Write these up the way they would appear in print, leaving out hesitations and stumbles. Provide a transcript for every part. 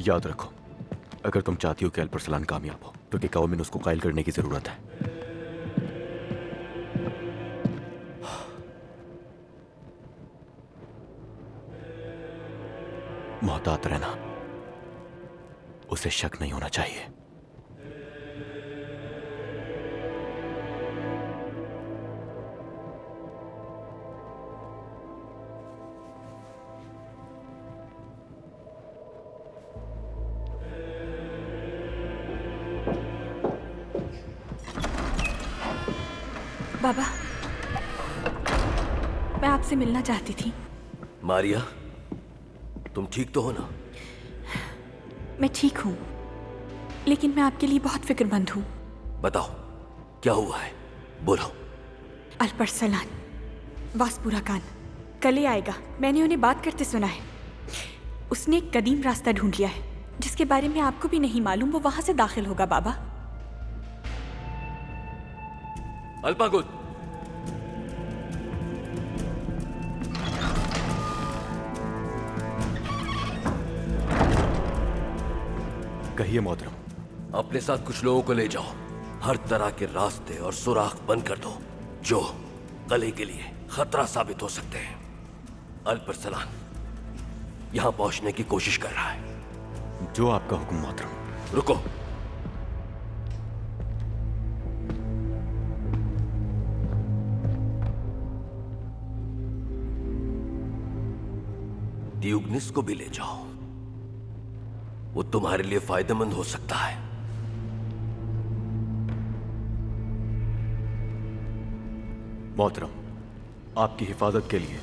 याद रखो, अगर तुम चाहती हो कि अल्परसलान कामयाब हो तो कि कौम में उसको कायल करने की जरूरत है। मोहतात रहना, उसे शक नहीं होना चाहिए। बाबा, मैं आपसे मिलना चाहती थी। मारिया, तुम ठीक तो हो ना? मैं ठीक हूँ, लेकिन मैं आपके लिए बहुत फिक्रमंद हूँ। बताओ, क्या हुआ है? बोलो। अल्परसलान वासपुरा कान कल ही आएगा। मैंने उन्हें बात करते सुना है। उसने एक कदीम रास्ता ढूंढ लिया है जिसके बारे में आपको भी नहीं मालूम। वो वहां से दाखिल होगा बाबा। अल्पागुत, कहिए मोहतरम। अपने साथ कुछ लोगों को ले जाओ। हर तरह के रास्ते और सुराख बंद कर दो जो कले के लिए खतरा साबित हो सकते हैं। अल्परसलान यहां पहुंचने की कोशिश कर रहा है। जो आपका हुक्म मोहतरम। रुको। द्यूग्निस को भी ले जाओ, वो तुम्हारे लिए फायदेमंद हो सकता है। मोहतरम, आपकी हिफाजत के लिए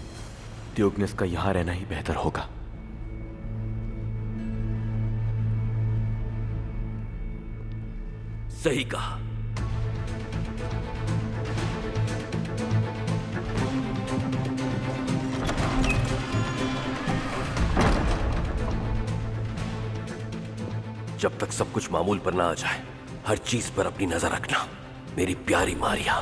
द्यूग्निस का यहां रहना ही बेहतर होगा। सही कहा। जब तक सब कुछ मामूल पर ना आ जाए, हर चीज पर अपनी नजर रखना, मेरी प्यारी मारिया।